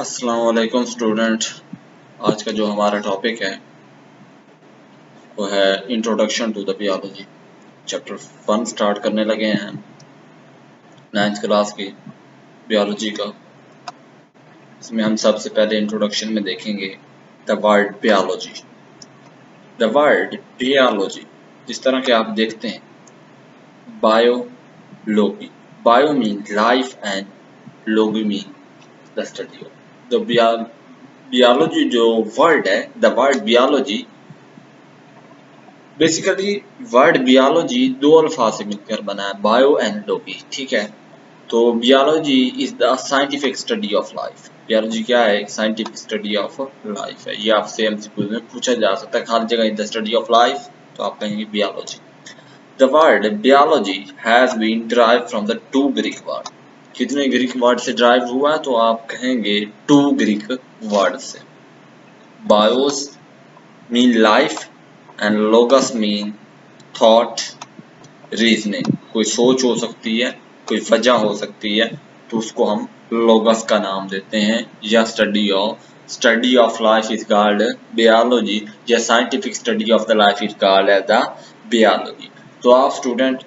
अस्सलाम वालेकुम स्टूडेंट। आज का जो हमारा टॉपिक है वो है introduction to the biology. Chapter 1 start करने लगे हैं 9th क्लास की बियोलॉजी का। इसमें हम सबसे पहले इंट्रोडक्शन में देखेंगे the word biology. The word biology जिस तरह के आप देखते हैं, biology, bio mean life and logy mean the study of the biology. जो वर्ड है the word biology, basically word biology दो अल्फाज से मिलकर बना है, बायो एंड लॉजी। ठीक है, तो biology is the scientific study of life. Biology क्या है? साइंटिफिक स्टडी ऑफ लाइफ है। ये आपसे एमसीक्यू में पूछा जा सकता है हर जगह, in the study of life, तो आप कहेंगे biology. The word biology has been derived from the two Greek word. कितने ग्रीक वर्ड से डिराइव हुआ है? तो आप कहेंगे टू ग्रीक वर्ड से। Bios mean life and logos mean thought, reasoning. कोई सोच हो सकती है, कोई वजह हो सकती है, तो उसको हम लोगस का नाम देते हैं। या study of life is called biology, या scientific study of the life is called as the biology. तो आप स्टूडेंट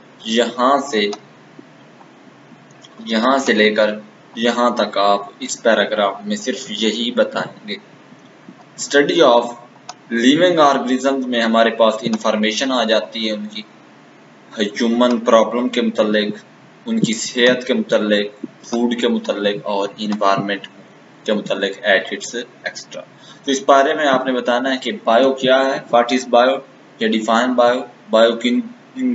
यहाँ से लेकर यहाँ तक आप इस पैराग्राफ में सिर्फ यही बताएंगे। स्टडी ऑफ लिविंग ऑर्गेनिज्म में हमारे पास इंफॉर्मेशन आ जाती है उनकी ह्यूमन प्रॉब्लम के मुतल्लिक, उनकी सेहत के मुतल्लिक, फूड के मुतल्लिक और इन्वायरमेंट के मुतल्लिक एटिट्स एक्स्ट्रा। तो इस बारे में आपने बताना है कि बायो क्या है, व्हाट इज बायो, या डिफाइन बायो। बायो किन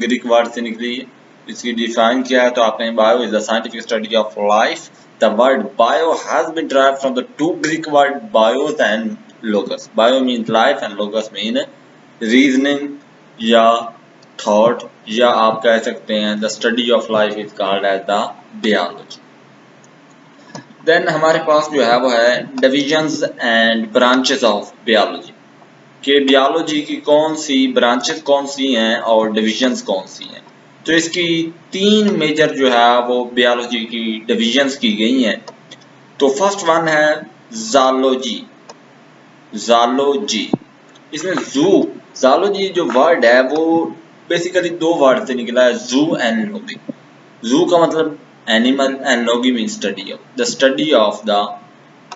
ग्रीक वर्ड से निकली है, इसकी डिफाइन क्या है? तो आप कहें bio is the scientific study of life. The word bio has been derived from the two Greek word bios and logos. Bio means life and logos mean reasoning या थॉट, या आप कह सकते हैं the study of life is called as the biology. Then हमारे पास जो है वो है divisions and branches of biology, कि बियोलॉजी की कौन सी ब्रांचेस कौन सी हैं और डिविजन्स कौन सी हैं। तो इसकी तीन मेजर जो है वो बियोलॉजी की डिविजन्स की गई हैं। तो फर्स्ट वन है ज़ूलॉजी। ज़ूलॉजी, इसमें ज़ूलॉजी जो वर्ड है वो बेसिकली दो वर्ड से निकला है, जू एंड लॉगी। जू का मतलब animal and logy mean study of, the study of the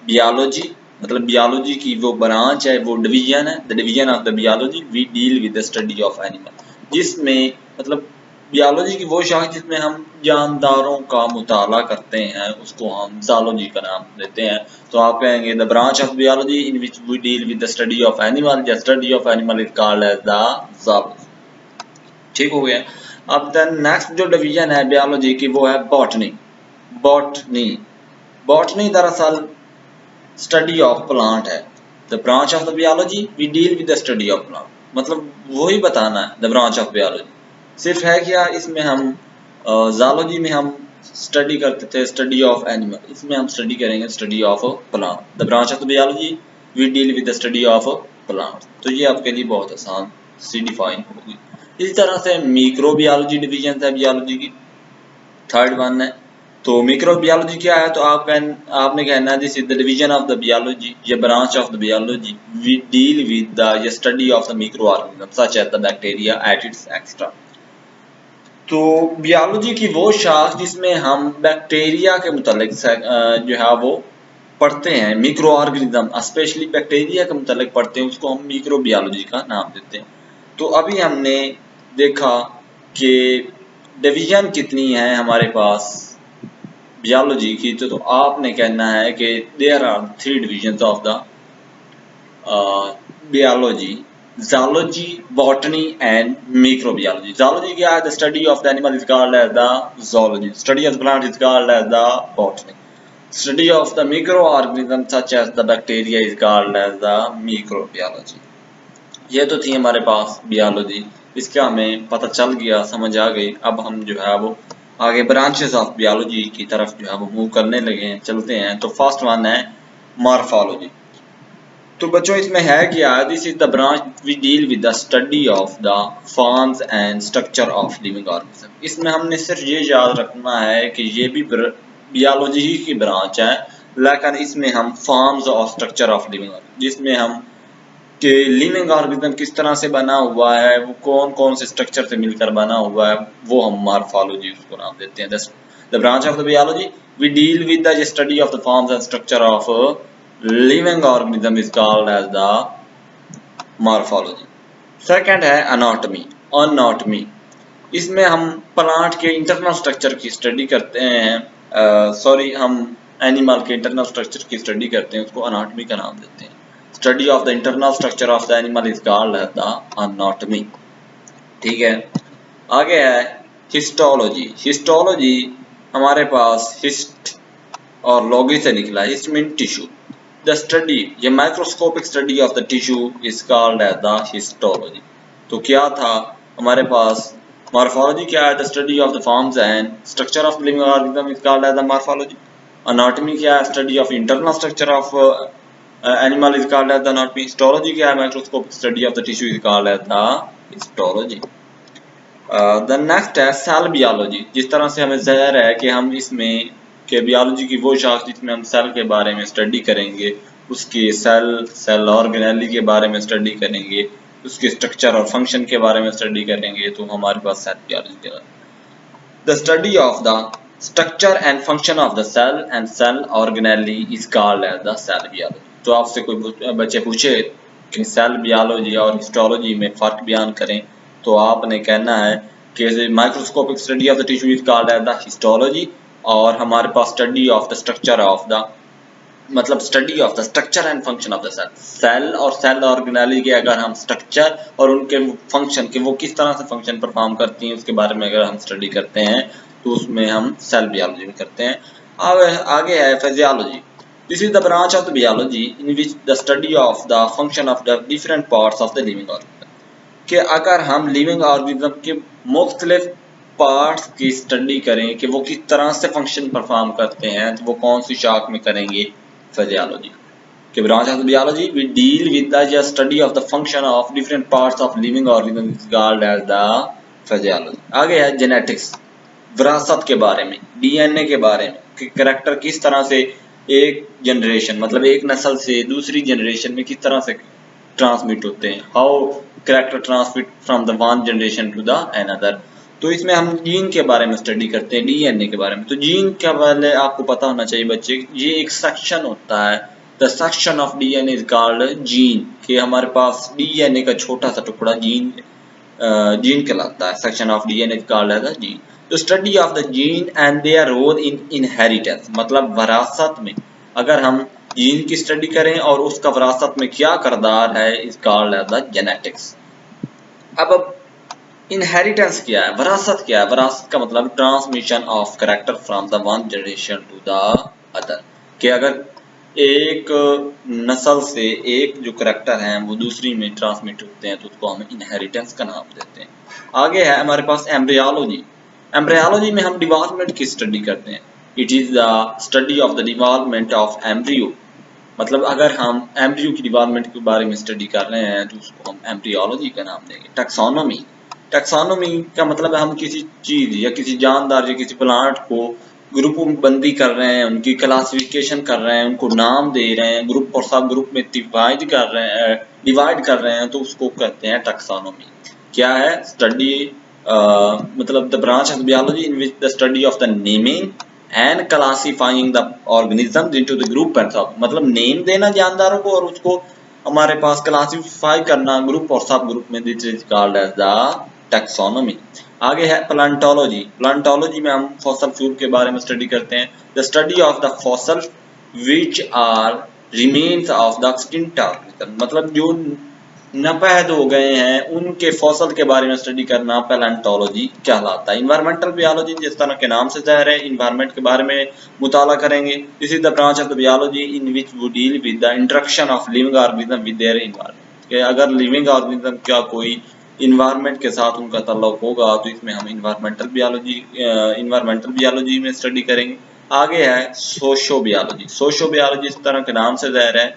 biology, मतलब बियोलॉजी की वो ब्रांच है, वो डिवीजन है। The division of the biology we deal with the study of animal, जिसमें मतलब बियोलॉजी की वो शाख जिसमें हम जानदारों का मुताला करते हैं, उसको हम ज़ूलॉजी का नाम देते हैं। तो आप कहेंगे the branch of biology in which we deal with the study of animal, या study of animal is called as the zoology. ठीक हो गया। अब देन नेक्स्ट जो डिवीजन है बियोलॉजी की वो है बॉटनी। बॉटनी बॉटनी दरअसल स्टडी ऑफ प्लांट है। The branch of the biology we deal with the study of plant, मतलब वही बताना है द ब्रांच ऑफ बियोलॉजी। सिर्फ है क्या, इसमें हम ज़ूलॉजी में हम स्टडी करते थे स्टडी ऑफ एनिमल, इसमें हम स्टडी करेंगे study of plant. The branch of the biology we deal with the study of plant. तो ये आपके लिए बहुत आसान सी डिफाइन होगी। इसी तरह से मिक्रोबियोलॉजी डिवीजन है बियोलॉजी की, थर्ड वन है। तो मिक्रोबियोलॉजी क्या है? तो आपने कहना है this is the division of the biology, या branch of the biology we deal with the study of the micro organism such as the bacteria, et cetera. तो बियोलॉजी की वो शाख जिसमें हम बैक्टीरिया के मुतालिक जो है वो पढ़ते हैं, मिक्रो ऑर्गेनिज्म स्पेशली बैक्टीरिया के मुतालिक पढ़ते हैं, उसको हम मिक्रोबियोलॉजी का नाम देते हैं। तो अभी हमने देखा कि डिवीजन कितनी है हमारे पास बियोलॉजी की। तो आपने कहना है कि there are 3 divisions of the biology, zoology, botany and microbiology. Zoology क्या है? The study of the animal is called as the zoology, study of the plant is called as the botany, study of the micro organism such as the bacteria is called as the microbiology. ये तो थी हमारे पास biology, इसका हमें पता चल गया, समझ आ गई। अब हम जो है वो आगे ब्रांचेस ऑफ बियोलॉजी की तरफ जो है वो मूव करने लगे हैं, चलते हैं। तो फर्स्ट वन है मॉर्फोलॉजी। तो बच्चों इसमें है क्या? This is the branch we deal with the study of the forms and structure of living organism. इसमें हमने सिर्फ ये याद रखना है कि ये भी बियोलॉजी ही की ब्रांच है, लेकिन इसमें हम फॉर्म्स और स्ट्रक्चर ऑफ लिविंग जिसमें हम कि लिविंग ऑर्गेनिज्म किस तरह से बना हुआ है, वो कौन कौन से स्ट्रक्चर से मिलकर बना हुआ है, वो हम मॉर्फोलॉजी उसको नाम देते हैं। The branch of the biology we deal with the study of the forms and structure of living organism is called as the morphology. Second है एनाटॉमी। एनाटॉमी इसमें हम प्लांट के इंटरनल स्ट्रक्चर की स्टडी करते हैं, हम एनिमल के internal structure की स्टडी करते हैं, उसको एनाटॉमी का नाम देते हैं। Study of the internal structure of the animal is called as the anatomy. ठीक है, आगे है हिस्टोलॉजी। हिस्टोलॉजी हमारे पास हिस्ट और लॉगी से निकला है। Hist mean tissue. The study, ये microscopic study of the tissue is called as the histology. तो क्या था हमारे पास मॉर्फोलॉजी, क्या है the study of the forms and structure of living organism is called as the morphology. Anatomy क्या है study of internal structure of animal is called as the anatomy. Histology क्या है microscopic study of the tissue is called as the histology. The next है cell biology. जिस तरह से हमें ज़ाहिर है कि हम इसमें के बियोलॉजी की वो शाख जिसमें हम सेल के बारे में स्टडी करेंगे, उसके सेल ऑर्गेनेली के बारे में स्टडी करेंगे, उसके स्ट्रक्चर और फंक्शन के बारे में स्टडी करेंगे, तो हमारे पास सेल बियोलॉजी है। The study of the structure and function of the cell and cell organelle is called as the cell biology. तो आपसे कोई बच्चे पूछे कि सेल बियोलॉजी और हिस्टोलॉजी में फ़र्क बयान करें, तो आपने कहना है कि microscopic study of the tissue is called as the histology, और हमारे पास study of the structure of the मतलब study of the structure and function of the cell. Cell और सेल ऑर्गेनेली के अगर हम स्ट्रक्चर और उनके फंक्शन के वो किस तरह से फंक्शन परफॉर्म करती हैं उसके बारे में अगर हम स्टडी करते हैं, तो उसमें हम सेल बियोलॉजी में करते हैं। अब आगे है physiology. This is the branch of the biology in which the study of the function of the different parts of the living organism. कि अगर हम लिविंग ऑर्गेनिज्म के मुख्तलिफ पार्ट्स की स्टडी करें कि वो किस तरह से फंक्शन परफॉर्म करते हैं, तो वो कौन सी शाख में करेंगे, फिजियोलॉजी। के branch of the biology we deal with the study of the function of different parts of living organism is called as the physiology. आगे है जेनेटिक्स, विरासत के बारे में, डीएनए के बारे में कि करैक्टर किस तरह से एक जनरेशन मतलब एक नस्ल से दूसरी जनरेशन में किस तरह से ट्रांसमिट होते हैं, how character transmit from the one generation to the another. तो इसमें हम जीन के बारे में स्टडी करते हैं, डीएनए के बारे में। तो जीन का पहले आपको पता होना चाहिए बच्चे, ये एक सेक्शन होता है, the section of DNA is called gene. कि हमारे पास डीएनए का छोटा सा टुकड़ा जीन कहलाता है। Section of DNA is called as gene. तो study of the gene and their role in inheritance, मतलब विरासत में अगर हम जीन की स्टडी करें और उसका विरासत में क्या किरदार है, is called as the genetics. अब इनहेरिटेंस क्या है, विरासत क्या है? विरासत का मतलब transmission of character from the one generation to the other. कि अगर एक नस्ल से एक जो कैरेक्टर हैं वो दूसरी में ट्रांसमिट होते हैं, तो उसको हम इनहेरिटेंस का नाम देते हैं। आगे है हमारे पास एम्ब्रियोलॉजी। एम्ब्रियोलॉजी में हम डिवेलपमेंट की स्टडी करते हैं। It is the study of the development of embryo. मतलब अगर हम एम्ब्रियो की डिवेलपमेंट के बारे में स्टडी कर रहे हैं, तो उसको हम एम्ब्रियोलॉजी का नाम देंगे। टैक्सोनॉमी, टैक्सोनॉमी का मतलब है हम किसी चीज या किसी जानदार या किसी प्लांट को ग्रुप में बंदी कर रहे हैं, उनकी क्लासिफिकेशन कर रहे हैं, उनको नाम दे रहे हैं, ग्रुप और सब ग्रुप में डिवाइड कर रहे हैं, तो उसको कहते हैं टैक्सोनॉमी। क्या है? स्टडी मतलब the branch of biology in which the study of the naming and classifying the organisms into the group and सब, मतलब नेम देना जानदारों को और उसको हमारे पास क्लासिफाई करना ग्रुप और सब ग्रुप में, this is called as the taxonomy. आगे है प्लांटोलॉजी। प्लांटोलॉजी में हम फॉसल फ्यूल के बारे में स्टडी करते हैं। The study of the fossil which are remains of the extinct organism, मतलब जो नपैद हो गए हैं उनके फॉसल के बारे में स्टडी करना प्लांटोलॉजी कहलाता है। इन्वायरमेंटल बियोलॉजी, जिस तरह के नाम से जाहिर है, इन्वायरमेंट के बारे में मुताला करेंगे। This is the branch of the biology in which we deal with the interaction of living organism with their environment. कि अगर लिविंग ऑर्गेनिज्म का कोई इन्वायरमेंट के साथ उनका ताल्लुक होगा, तो इसमें हम इन्वायरमेंटल बियोलॉजी में स्टडी करेंगे। आगे है सोशो बियोलॉजी। सोशो बियोलॉजी इस तरह के नाम से जाहिर है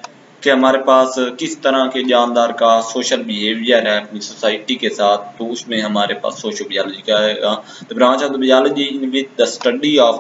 कि हमारे पास किस तरह के जानदार का सोशल बिहेवियर है अपनी सोसाइटी के साथ, तो उसमें हमारे पास सोशो बियोलॉजी का आएगा। The branch of the biology in which the study of